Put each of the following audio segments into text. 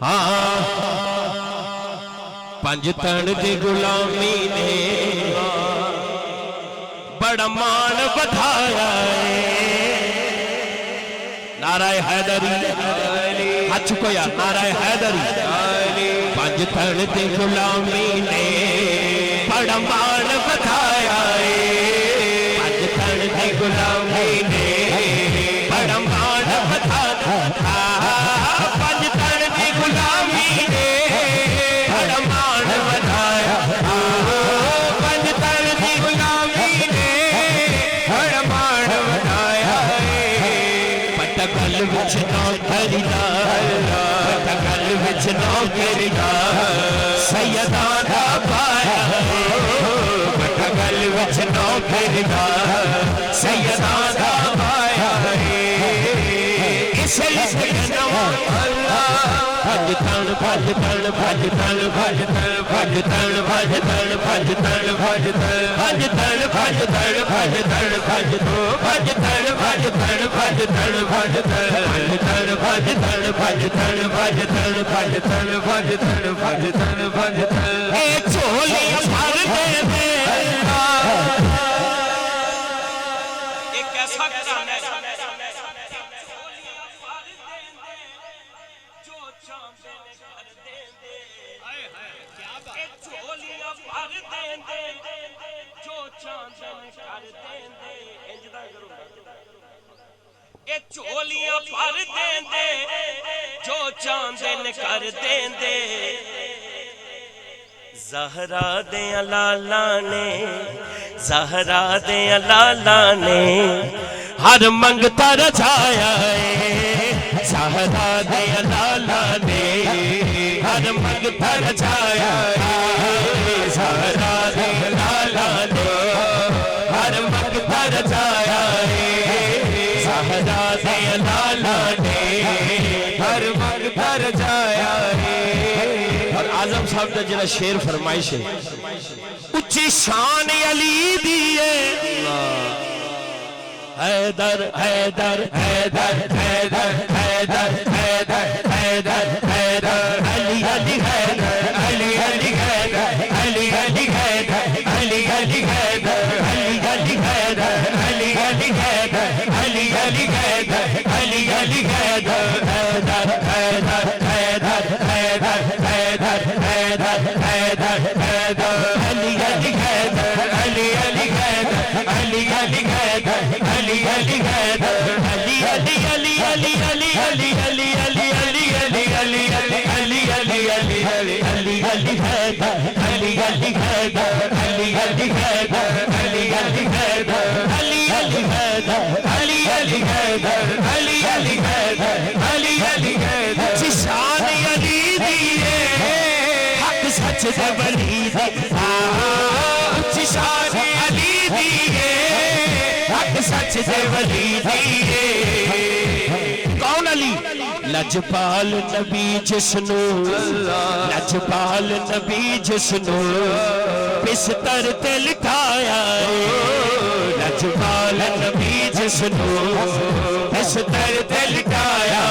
हाँ पंज तन दी गुलामी ने बड़ा मान बधाया नाराय हैदरी हाथ चुको यार नाराय हैदरी पंज तन दी गुलामी ने बड़ा मान बधाया पंज तन दी गुलामी ने बड़ा मान बधाया पंज तन दी गुलामी ने बड़ा मान बधाया पंज तन दी गुलामी ने बड़ा मान बधाया पटगल विच नौकरीदा पटगल विच नौकरीदा सैयदा दा पाया पटगल विच नौकरीदा सैयदा दा पाया इस भज तन भज तन भज तन भज तन भज तन भज तन भज तन भज तन भज तन भज तन भज तन भज दो भज तन भज तन भज तन भज तन भज तन भज तन भज तन भज तन भज तन भज तन भज तन ए झोली भर दे एक ऐसा घराना है झोलियां भर देंदे जो चांदन कर देंदे ज़हरा दे लाला ने ज़हरा दे लाला ने हर मंगता रचाया ज़हरा दे लाला ने हर मंगता रचाया ज़हरा दे लाला ने हर मंगता रचाया ज़हरा दे लाला ने हर मंगता रचाया और आजम साहब का जरा शेर फरमाइश है उच्ची शान अली दिए हैदर हैदर हैदर हैदर हैदर हैदर हैदर हैदर अली अली हैदर अली अली हैदर अली अली हैदर अली अली हैदर अली अली हैदर अली अली हैदर अली अली हैदर अली अली हैदर हैदर हैदर हैदर हैदर हैदर हैदर हैदर हैदर अली अली हैदर अली अली हैदर अली अली हैदर अली अली हैदर अली अली अली अली अली अली अली अली अली अली अली अली अली अली अली अली अली हैदर अली अली हैदर अली अली हैदर अली अली हैदर अली अली हैदर अली अली हैदर अली अली हैदर अली अली हैदर शान अली दिए हक सच से वली दी शान अली दिए हक सच से वली दिए कौन अली लजपाल नबी जिसनु लजपाल नबी जिसनु बिस्तर ते लिटाया लजपाल नबी जिसनु बिस्तर ते लिटाया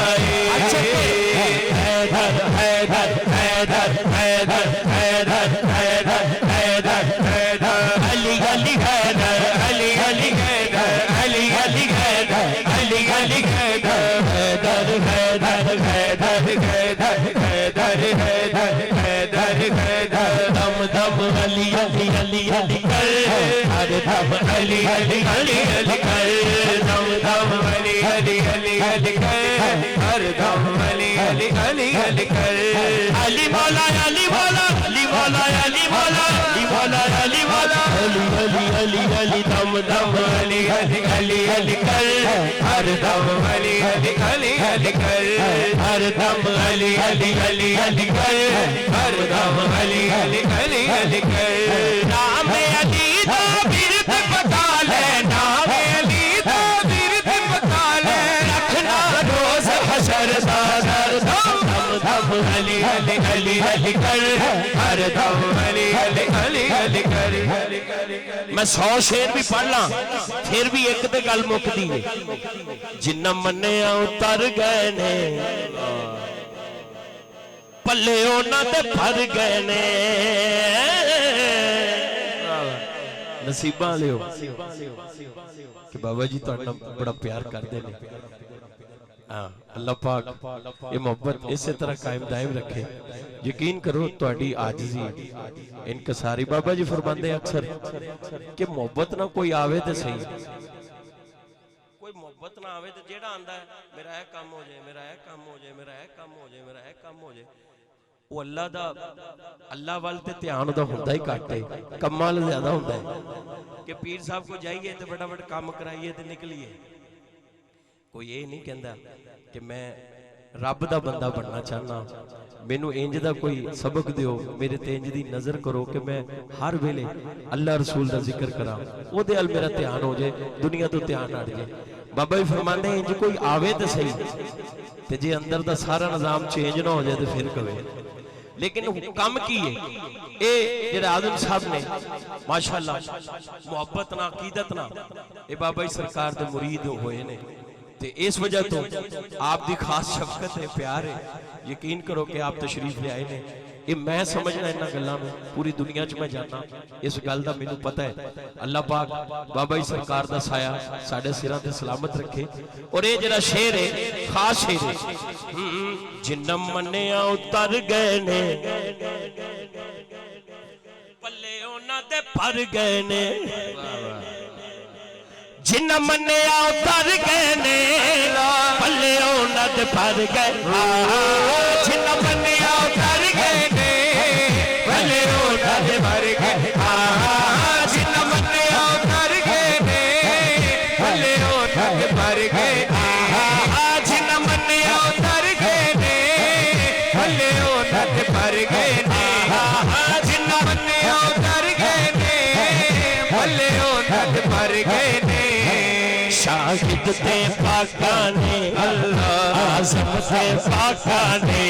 हैदर हैदर हैदर हैदर हैदर हैदर हैदर हैदर अली अली हैदर अली अली हैदर अली अली हैदर अली अली हैदर हैदर हैदर हैदर हैदर हैदर हैदर हैदर हैदर दम दम अली अली अली अली कर हर दम अली अली अली अली कर दम दम अली अली अली अली कर हर दम अली अली अली अली कर अली मौला अली मौला अली मौला अली मौला अली मौला अली मौला अली अली अली अली दम दम अली अली अली अली कर हर दम अली अली अली अली कर हर दम अली अली अली अली कर हर दम अली अली अली अली कर नाम अली दा बिरद पता ले नाम अली दा बिरद पता ले रखना रोज हशर दा दर दम दम अली अली अली अली कर हर दम अली अली अली अली कर मैं 100 शेर भी पढ़ ला फिर भी एक ते गल मुकदी है जिन्ना मन्ने उतर गए ने पल्ले उन्हां दे भर गए ने नसीबां वाले हो कि बाबा जी तुहाडे नाल बड़ा प्यार करदे ने। हाँ अल्लाह पाक ये मोहब्बत इस तरह कायम दायम रखे। यकीन करो तुहाडी आजिज़ी इनकसारी बाबा जी फरमाते अक्सर कि मोहब्बत ना कोई आवे तो सही, कोई मोहब्बत ना आवे तो जेड़ा आंदा है मेरा यह काम हो जाए, मेरा यह काम हो जाए, मेरा यह काम हो जाए, मेरा यह काम हो जाए, वो अल्लाह दा अल्लाह वाल ते ध्यान उहदा हुंदा ही घट है, कम्मां वाल ज्यादा हुंदा है कि पीर साहब को जाइए तो फटाफट काम कराइए तो निकलिए। कोई ये नहीं कहता कि मैं रब दा बंदा बनना चाहना, मैनू इंज दा कोई सबक दिओ, मेरे ते इंज दी नजर करो कि मैं हर वेले अल्लाह रसूल दा जिक्र करा, ओदे अल मेरा ध्यान हो जाए, दुनिया तो ध्यान हट जाए। बाबा जी फरमाते इंज कोई आवे तो सही, ते जे अंदर दा सारा निजाम चेंज ना हो जाए तो फिर कवे। लेकिन कम की है ये जेड़ा आजम साहब ने माशाअल्लाह मुहब्बत ना अकीदत ना ये बाबा जी सरकार दे मुरीद होए ने, ते इस वजह तो आप दी खास शफकत है, प्यार है। यकीन करो कि आप तशरीफ ले आए ने, ये मैं समझना इन्हां गल्लां नूं पूरी दुनिया च मैं जानना, इस गल दा मैनूं पता है। अल्लाह पाक बाबा जी सरकार दा साया साडे सिरां ते सलामत रखे। और ये जेड़ा शेर है खास शेर है, जिन्ना मन्निया उतर गए ने पल्ले उन्हां दे भर गए ने, जिन्ना मन्निया उतर गए ने पल्ले उन्हां दे भर गए, जिन्ना मन्निया उतर गए ने पल्ले उन्हां दे भर गए, जिन्ना मन्निया उतर गए ने पल्ले उन्हां दे भर गए, जिन्ना मन्निया उतर गए ने पल्ले उन्हां दे भर गए, जिन्ना मन्निया उतर गए ने पल्ले उन्हां दे भर गए। शाहिद ते पाका ने अल्लाह आज़म ते पाका ने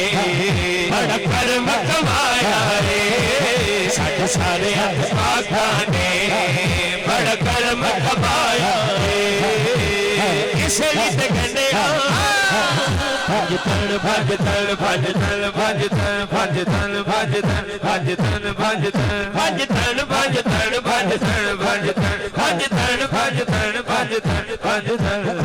बड़ा कर्म कमाया रे, साढ़े सारे पाका ने बड़ा कर्म कमाया रे, इसलिए ते कहने भज तन भज तन भज तन भज तन भज तन भज तन भज तन भज तन भज तन भज तन भज तन भज तन भज तन भज तन भज तन भज तन